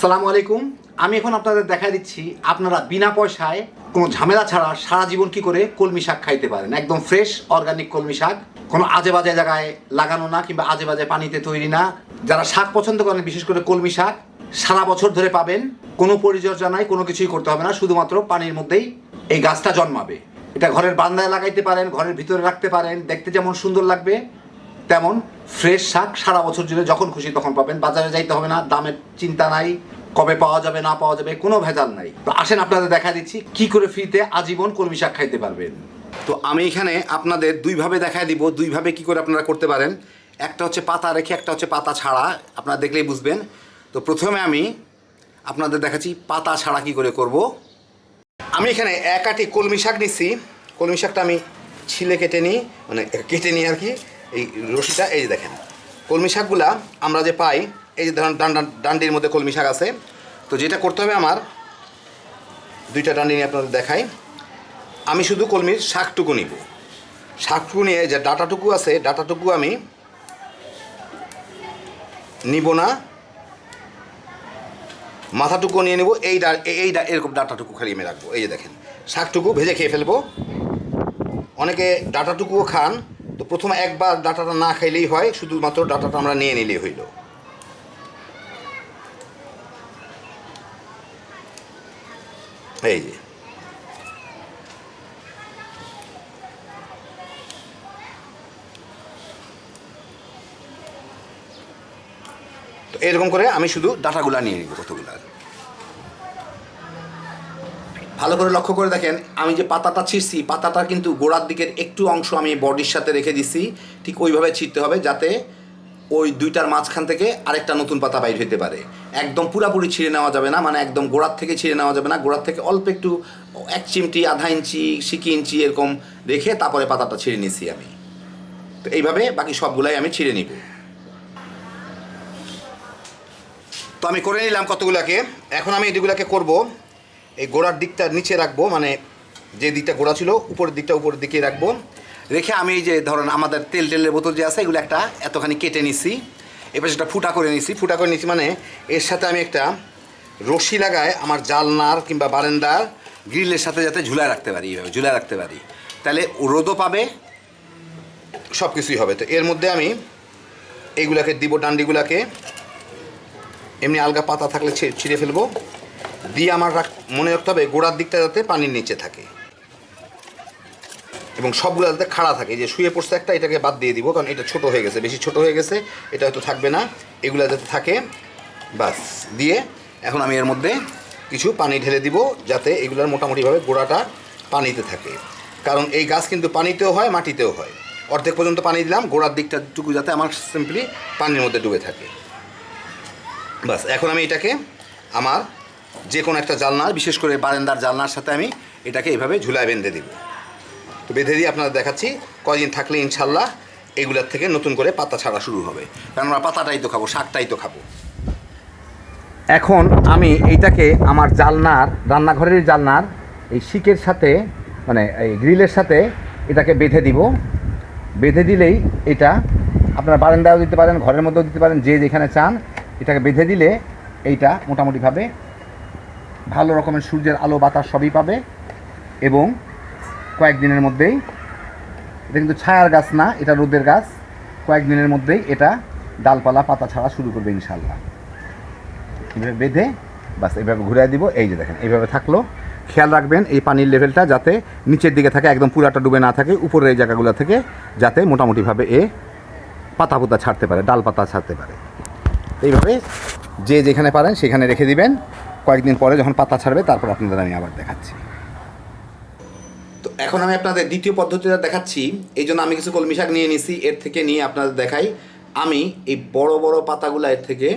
আসসালামু আলাইকুম। আমি এখন আপনাদের দেখা দিচ্ছি আপনারা বিনা পয়সায় কোনো ঝামেলা ছাড়া সারা জীবন কি করে কলমি শাক খাইতে পারেন। একদম ফ্রেশ অর্গানিক কলমি শাক, কোনো আজে বাজে জায়গায় লাগানো না কিংবা আজে বাজে পানিতে তৈরি না। যারা শাক পছন্দ করেন, বিশেষ করে কলমি শাক, সারা বছর ধরে পাবেন। কোনো পরিচর্যা নাই, কোনো কিছুই করতে হবে না, শুধুমাত্র পানির মধ্যেই এই গাছটা জন্মাবে। এটা ঘরের বারান্দায় লাগাইতে পারেন, ঘরের ভিতরে রাখতে পারেন। দেখতে যেমন সুন্দর লাগবে তেমন ফ্রেশ শাক সারা বছর জুড়ে যখন খুশি তখন পাবেন। বাজারে যাইতে হবে না, দামের চিন্তা নাই, কবে পাওয়া যাবে না পাওয়া যাবে কোনো ভেজাল নাই। তো আসেন আপনাদের দেখা দিচ্ছি কি করে ফ্রিতে আজীবন কলমি শাক খাইতে পারবেন। তো আমি এখানে আপনাদের দুইভাবে দেখায় দিব, দুইভাবে কি করে আপনারা করতে পারেন। একটা হচ্ছে পাতা রেখে, একটা হচ্ছে পাতা ছাড়া। আপনারা দেখলেই বুঝবেন। তো প্রথমে আমি আপনাদের দেখাচ্ছি পাতা ছাড়া কি করে করব। আমি এখানে এক আটি কলমি শাক নিচ্ছি। কলমি শাকটা আমি ছিলে কেটে নিই, মানে কেটে নিই আর কি। এই রশিটা এই যে দেখেন, কলমি শাকগুলা আমরা যে পাই, এই যে ধরুন ডান্ডির মধ্যে কলমি শাক আছে। তো যেটা করতে হবে, আমার দুইটা ডান্ডি নিয়ে আপনাদের দেখাই। আমি শুধু কলমির শাকটুকু নিব। শাকটুকু নিয়ে যে ডাটাটুকু আছে, ডাটাটুকু আমি নিব না, মাথাটুকু নিয়ে নেব। এই এরকম ডাটাটুকু খালি আমি রাখবো। এই যে দেখেন, শাকটুকু ভেজে খেয়ে ফেলবো। অনেকে ডাটাটুকুও খান, তো প্রথমে একবার ডাটাটা না খাইলেই হয়, শুধুমাত্র ডাটাটা আমরা নিয়ে নিলেই হইল। এই যে তো এরকম করে আমি শুধু ডাটাগুলা নিয়ে নিব। কতগুলা ভালো করে লক্ষ্য করে দেখেন, আমি যে পাতাটা ছিঁড়ছি, পাতাটা কিন্তু গোড়ার দিকের একটু অংশ আমি বডির সাথে রেখে দিছি। ঠিক ওইভাবে ছিঁড়তে হবে যাতে ওই দুইটার মাঝখান থেকে আরেকটা নতুন পাতা বাইর হতে পারে। একদম পুরাপুরি ছিঁড়ে নেওয়া যাবে না, মানে একদম গোড়ার থেকে ছিঁড়ে নেওয়া যাবে না। গোড়ার থেকে অল্প একটু, 1 চিমটি, আধা ইঞ্চি, সিকি ইঞ্চি এরকম রেখে তারপরে পাতাটা ছিঁড়ে নিছি আমি। তো এইভাবে বাকি সবগুলাই আমি ছিঁড়ে নিব। তো আমি করে নিলাম কতগুলাকে। এখন আমি এগুলাকে করব, এই গোড়ার দিকটা নিচে রাখবো, মানে যে দিকটা গোড়া ছিল উপরের দিকটা উপরের দিকে রাখবো। রেখে আমি এই যে ধরেন আমাদের তেলের বোতল যে আছে, এগুলো একটা এতখানি কেটে নিছি। এবার সেটা ফুটা করে নিছি, মানে এর সাথে আমি একটা রশি লাগায় আমার জালনার কিংবা বারান্দার গ্রিলের সাথে যাতে ঝুলায় রাখতে পারি, এইভাবে ঝুলায় রাখতে পারি। তাহলে রোদও পাবে, সব কিছুই হবে। তো এর মধ্যে আমি এইগুলাকে দিব, ডান্ডিগুলাকে এমনি আলগা পাতা থাকলে ছিঁড়ে ফেলবো। দিয়ে আমার মনে রাখতে হবে গোড়ার দিকটা যাতে পানির নিচে থাকে এবং সবগুলো যাতে খাড়া থাকে। যে শুয়ে পড়ছে একটা, এটাকে বাদ দিয়ে দিব, কারণ এটা ছোট হয়ে গেছে, বেশি ছোট হয়ে গেছে, এটা হয়তো থাকবে না। এগুলো যাতে থাকে, বাস। দিয়ে এখন আমি এর মধ্যে কিছু পানি ঢেলে দিব যাতে এগুলোর মোটামুটিভাবে গোড়াটা পানিতে থাকে। কারণ এই গাছ কিন্তু পানিতেও হয়, মাটিতেও হয়। অর্ধেক পর্যন্ত পানি দিলাম, গোড়ার দিকটাটুকু যাতে আমার সিম্পলি পানির মধ্যে ডুবে থাকে, বাস। এখন আমি এটাকে আমার যে কোনো একটা জালনার, বিশেষ করে বারান্দার জালনার সাথে আমি এটাকে এইভাবে ঝুলায় বেঁধে দিব। তো বেঁধে দিয়ে আপনারা দেখাচ্ছি কয়দিন থাকলে ইনশাল্লাহ এগুলোর থেকে নতুন করে পাতা ছাড়া শুরু হবে। কারণ আমরা পাতাটাই তো খাবো, শাকটাই তো খাবো। এখন আমি এইটাকে আমার জালনার, রান্নাঘরের জালনার এই শিকের সাথে, মানে এই গ্রিলের সাথে এটাকে বেঁধে দিব। বেঁধে দিলেই এটা আপনারা বারান্দায়ও দিতে পারেন, ঘরের মধ্যেও দিতে পারেন, যে যেখানে চান। এটাকে বেঁধে দিলে এইটা মোটামুটিভাবে ভালো রকমের সূর্যের আলো বাতাস সবই পাবে এবং কয়েকদিনের মধ্যেই, এটা কিন্তু ছায়ার গাছ না, এটা রোদের গাছ, কয়েকদিনের মধ্যেই এটা ডালপালা পাতা ছাড়া শুরু করবে ইনশাল্লাহ। এইভাবে বেঁধে বাস এইভাবে ঘুরিয়ে দিব। এই যে দেখেন, এইভাবে থাকলো। খেয়াল রাখবেন এই পানির লেভেলটা যাতে নিচের দিকে থাকে, একদম পুরাটা ডুবে না থাকে, উপরের এই জায়গাগুলো থেকে যাতে মোটামুটিভাবে পাতা পুতা ছাড়তে পারে, ডাল পাতা ছাড়তে পারে। এইভাবে যে যেখানে পারেন সেখানে রেখে দিবেন। কয়েকদিন পরে যখন পাতা ছাড়বে তারপর আপনাদের আমি আবার দেখাচ্ছি। তো এখন আমি আপনাদের দ্বিতীয় পদ্ধতিটা দেখাচ্ছি। এই জন্য আমি কিছু কলমি শাক নিয়ে নিছি, এর থেকে নিয়ে আপনাদের দেখাই। আমি এই বড় বড় পাতাগুলো, এর থেকে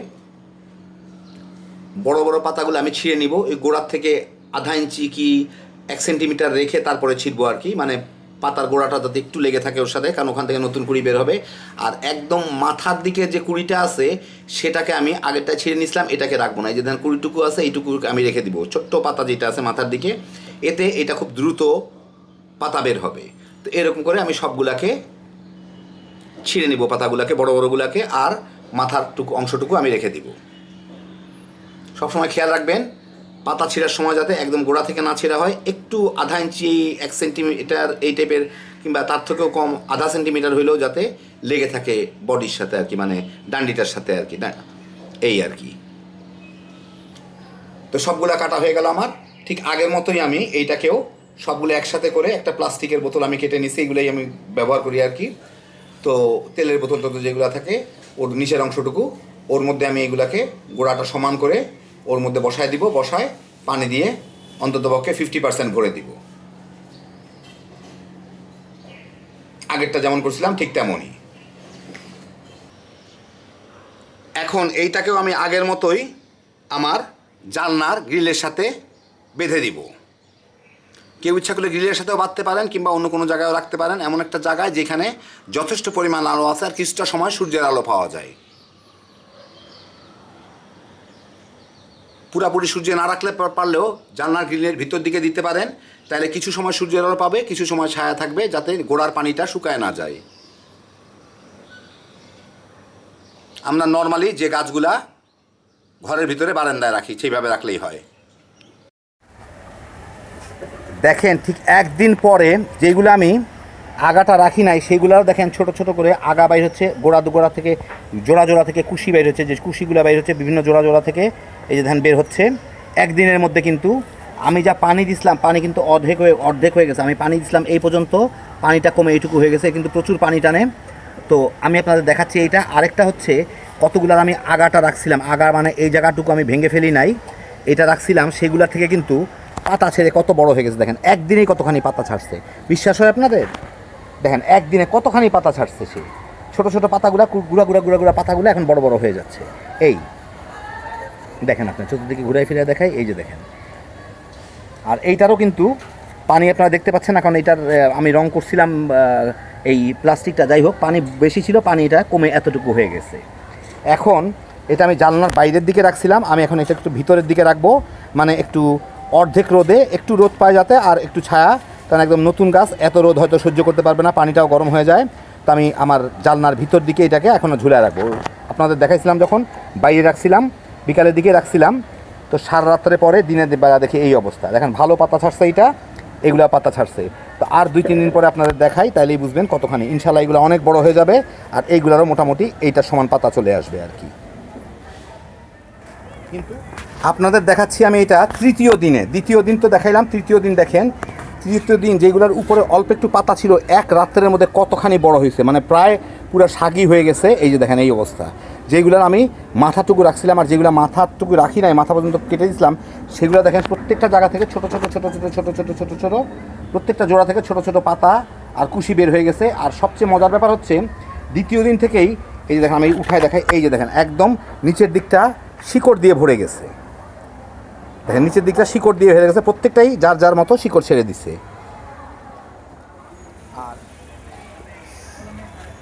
বড় বড় পাতাগুলো আমি ছিঁড়ে নিব। এই গোড়ার থেকে আধা ইঞ্চি কি 1 সেন্টিমিটার রেখে তারপরে ছিঁড়বো আর কি, মানে পাতার গোড়াটা যাতে একটু লেগে থাকে ওর সাথে, কারণ ওখান থেকে নতুন কুড়ি বের হবে। আর একদম মাথার দিকে যে কুড়িটা আছে সেটাকে আমি আগেরটা ছিঁড়ে নিয়েছিলাম, এটাকে রাখবো না। এই যে ধরেন কুড়িটুকু আছে, এইটুকু আমি রেখে দিব। ছোট্ট পাতা যেটা আছে মাথার দিকে, এতে এটা খুব দ্রুত পাতা বের হবে। তো এরকম করে আমি সবগুলাকে ছিঁড়ে নিব, পাতাগুলাকে, বড় বড়গুলাকে, আর মাথার অংশটুকু আমি রেখে দিব। সবসময় খেয়াল রাখবেন পাতা ছিঁড়ার সময় যাতে একদম গোড়া থেকে না ছিঁড়া হয়, একটু আধা ইঞ্চি 1 সেন্টিমিটার এই টাইপের কিংবা তার থেকেও কম আধা সেন্টিমিটার হইলেও যাতে লেগে থাকে বডির সাথে আর কি, মানে ডান্ডিটার সাথে আর কি, না এই আর কি। তো সবগুলা কাটা হয়ে গেল আমার। ঠিক আগের মতোই আমি এইটাকেও সবগুলো একসাথে করে একটা প্লাস্টিকের বোতল আমি কেটে নিছি, এগুলোই আমি ব্যবহার করি আর কি। তো তেলের বোতল টতল যেগুলো থাকে ওর নিচের অংশটুকু ওর মধ্যে আমি এগুলাকে গোড়াটা সমান করে ওর মধ্যে বসায় দিব, বসায় পানি দিয়ে অন্ততপক্ষে 50% ভরে দিব। আগেরটা যেমন করছিলাম ঠিক তেমনই। এখন এইটাকেও আমি আগের মতোই আমার জানলার গ্রিলের সাথে বেঁধে দিব। কেউ ইচ্ছা করলে গ্রিলের সাথেও বাঁধতে পারেন কিংবা অন্য কোনো জায়গায়ও রাখতে পারেন, এমন একটা জায়গায় যেখানে যথেষ্ট পরিমাণ আলো আছে আর কিছুটা সময় সূর্যের আলো পাওয়া যায়। পুরাপুরি সূর্যে না রাখলে পারলেও জানলার গ্রিলের ভিতর দিকে দিতে পারেন, তাহলে কিছু সময় সূর্যের আলো পাবে, কিছু সময় ছায়া থাকবে, যাতে গোড়ার পানিটা শুকায় না যায়। আমরা নর্মালি যে গাছগুলা ঘরের ভিতরে বারান্দায় রাখি সেইভাবে রাখলেই হয়। দেখেন ঠিক একদিন পরে যেগুলো আমি আগাটা রাখি নাই সেগুলোও দেখেন ছোট ছোট করে আগা বাইর হচ্ছে, গোড়া থেকে জোড়া জোড়া থেকে কুশি বাইর হচ্ছে, যে কুশিগুলো বাইর হচ্ছে বিভিন্ন জোড়া জোড়া থেকে এই যে ধান বের হচ্ছে। একদিনের মধ্যে কিন্তু আমি যা পানি দিছিলাম পানি কিন্তু অর্ধেক হয়ে গেছে। আমি পানি দিছিলাম এই পর্যন্ত, পানিটা কমে এইটুকু হয়ে গেছে, কিন্তু প্রচুর পানি টানে। তো আমি আপনাদের দেখাচ্ছি এইটা। আরেকটা হচ্ছে কতগুলার আমি আগাটা রাখছিলাম, আগা মানে এই জায়গাটুকু আমি ভেঙে ফেলি নাই, এটা রাখছিলাম, সেগুলা থেকে কিন্তু পাতা ছেড়ে কত বড় হয়ে গেছে। দেখেন একদিনেই কতখানি পাতা ছাড়ছে, বিশ্বাস হয় আপনাদের? দেখেন একদিনে কতখানি পাতা ছাড়ছে সে। ছোটো ছোটো পাতাগুলা গুঁড়া পাতাগুলো এখন বড় বড় হয়ে যাচ্ছে। এই দেখেন আপনার চতুর্দিকে ঘুরাই ফিরে দেখাই, এই যে দেখেন। আর এইটারও কিন্তু পানি আপনারা দেখতে পাচ্ছেন না, কারণ এইটার আমি রং করছিলাম এই প্লাস্টিকটা, যাই হোক পানি বেশি ছিল, পানিটা কমে এতটুকু হয়ে গেছে। এখন এটা আমি জানলার বাইরের দিকে রাখছিলাম, আমি এখন এটা একটু ভিতরের দিকে রাখবো, মানে একটু অর্ধেক রোদে, একটু রোদ পায় যাতে আর একটু ছায়া, কারণ একদম নতুন গাছ, এত রোদ হয়তো সহ্য করতে পারবে না, পানিটাও গরম হয়ে যায়। তো আমি আমার জানলার ভিতর দিকে এটাকে এখনও ঝুলে রাখবো। আপনাদের দেখাইছিলাম যখন বাইরে রাখছিলাম, বিকালের দিকে রাখছিলাম, তো সারা রাত্রে পরে দিনের বেলা দেখি এই অবস্থা। দেখেন ভালো পাতা ছাড়ছে, এগুলা পাতা ছাড়ছে। তো আর 2-3 দিন পরে আপনাদের দেখাই, তাইলেই বুঝবেন কতখানি। ইনশাল্লাহ এগুলো অনেক বড় হয়ে যাবে, আর এইগুলারও মোটামুটি এইটার সমান পাতা চলে আসবে আর কি। কিন্তু আপনাদের দেখাচ্ছি আমি এটা তৃতীয় দিনে। দ্বিতীয় দিন তো দেখাইলাম, তৃতীয় দিন দেখেন, তৃতীয় দিন যেগুলোর উপরে অল্প একটু পাতা ছিল এক রাত্রের মধ্যে কতখানি বড় হয়েছে, মানে প্রায় পুরো সাগি হয়ে গেছে। এই যে দেখেন এই অবস্থা। যেগুলোর আমি মাথাটুকু রাখছিলাম আর যেগুলো মাথাটুকু রাখি নাই, মাথা পর্যন্ত কেটে দিয়েছিলাম, সেগুলো দেখেন প্রত্যেকটা জায়গা থেকে ছোটো ছোটো প্রত্যেকটা জোড়া থেকে ছোটো ছোটো পাতা আর কুশি বের হয়ে গেছে। আর সবচেয়ে মজার ব্যাপার হচ্ছে দ্বিতীয় দিন থেকেই এই যে দেখেন, আমি উঠায় দেখাই, এই যে দেখেন একদম নিচের দিকটা শিকড় দিয়ে ভরে গেছে। দেখেন নিচের দিকটা শিকড় দিয়ে ভরে গেছে, প্রত্যেকটাই যার যার মতো শিকড় ছেড়ে দিছে। আর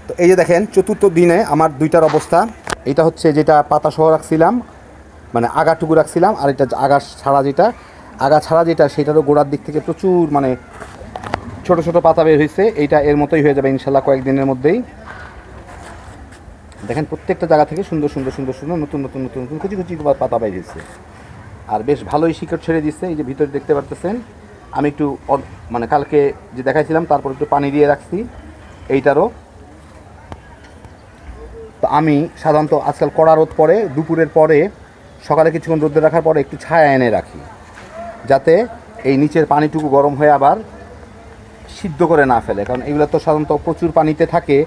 তো এই যে দেখেন চতুর্থ দিনে আমার দুইটার অবস্থা। এটা হচ্ছে যেটা পাতা সহ রাখছিলাম, মানে আগাটুকু রাখছিলাম, আর এটা আগা ছাড়া যেটা সেটারও গোড়ার দিক থেকে প্রচুর মানে ছোট ছোট পাতা বের হয়েছে। এইটা এর মতোই হয়ে যাবে ইনশাল্লাহ কয়েকদিনের মধ্যেই। দেখেন প্রত্যেকটা জায়গা থেকে সুন্দর নতুন কুচি পাতা বের হয়েছে, আর বেশ ভালোই শিকড় ছেড়ে দিচ্ছে। এই যে ভিতরে দেখতে পারতেছেন, আমি একটু মানে কালকে যে দেখাইছিলাম তারপর একটু পানি দিয়ে রাখছি এইটারও। তো আমি সাধারণত আজকাল কড়া রোদ পরে, দুপুরের পরে সকালে কিছুক্ষণ রোদে রাখার পরে একটু ছায়া এনে রাখি, যাতে এই নিচের পানিটুকু গরম হয়ে আবার সিদ্ধ করে না ফেলে। কারণ এগুলো তো সাধারণত প্রচুর পানিতে থাকে,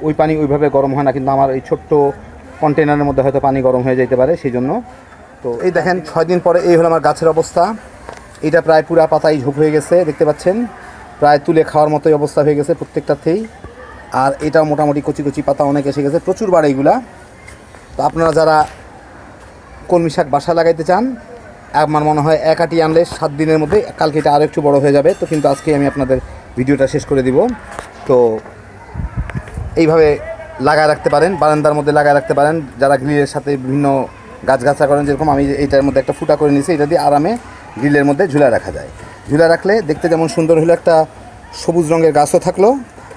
ওই পানি ওইভাবে গরম হয় না, কিন্তু আমার এই ছোট্ট কন্টেনারের মধ্যে হয়তো পানি গরম হয়ে যেতে পারে, সেই জন্য। তো এই দেখেন 6 দিন পরে এই হলো আমার গাছের অবস্থা। এটা প্রায় পুরা পাতাই ঝোপ হয়ে গেছে, দেখতে পাচ্ছেন, প্রায় তুলে খাওয়ার মতোই অবস্থা হয়ে গেছে প্রত্যেকটাতেই। আর এটাও মোটামুটি কচি পাতা অনেক এসে গেছে, প্রচুর বাড়ে এইগুলা। তো আপনারা যারা কলমি শাক বাসা লাগাইতে চান, আমার মনে হয় 1 আঁটি আনলে 7 দিনের মধ্যে, কালকে এটা আরও একটু বড় হয়ে যাবে। তো কিন্তু আজকে আমি আপনাদের ভিডিওটা শেষ করে দিব। তো এইভাবে লাগায় রাখতে পারেন, বারান্দার মধ্যে লাগায় রাখতে পারেন, যারা গ্রিলের সাথে বিভিন্ন গাছগাছা করেন, যেরকম আমি এইটার মধ্যে একটা ফুটা করে নিয়েছি, এটা দিয়ে আরামে গ্রিলের মধ্যে ঝুলা রাখা যায়। ঝুলা রাখলে দেখতে যেমন সুন্দর হলো, একটা সবুজ রঙের গাছও থাকলো,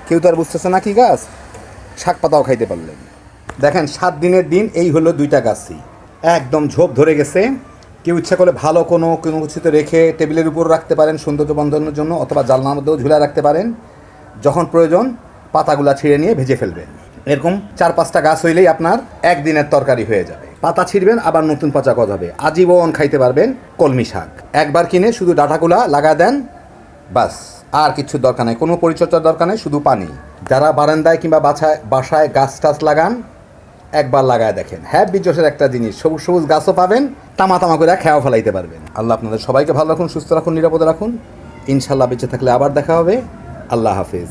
কেউ তো আর বুঝতেছে না কি গাছ, শাক পাতাও খাইতে পারলেন। দেখেন 7 দিনের দিন এই হলো 2টা গাছই একদম ঝোপ ধরে গেছে, কেউ ইচ্ছা করলে ভালো কোনো কোনো কিছুতে রেখে টেবিলের উপর রাখতে পারেন সৌন্দর্য বন্ধনের জন্য, অথবা জানলার মধ্যেও ঝুলে রাখতে পারেন। যখন প্রয়োজন পাতাগুলা ছিঁড়ে নিয়ে ভেজে ফেলবেন। এরকম 4-5টা গাছ হইলেই আপনার একদিনের তরকারি হয়ে যাবে। পাতা ছিঁড়বেন, আবার নতুন পাতা গজাবে, আজীবন খাইতে পারবেন কলমি শাক। একবার কিনে শুধু ডাঁটাগুলা লাগা দেন, বাস। আর কিছু দরকার নেই, কোনো পরিচর্যার দরকার নেই, শুধু পানি। যারা বারান্দায় কিংবা বাসায় গাছ টাছ লাগান, একবার লাগায় দেখেন, হ্যাঁ বিজোসের একটা জিনিস, সবুজ সবুজ গাছও পাবেন, তামা তামা করে খেয়াও ফেলাইতে পারবেন। আল্লাহ আপনাদের সবাইকে ভালো রাখুন, সুস্থ রাখুন, নিরাপদে রাখুন। ইনশাল্লাহ বেঁচে থাকলে আবার দেখা হবে। আল্লাহ হাফিজ।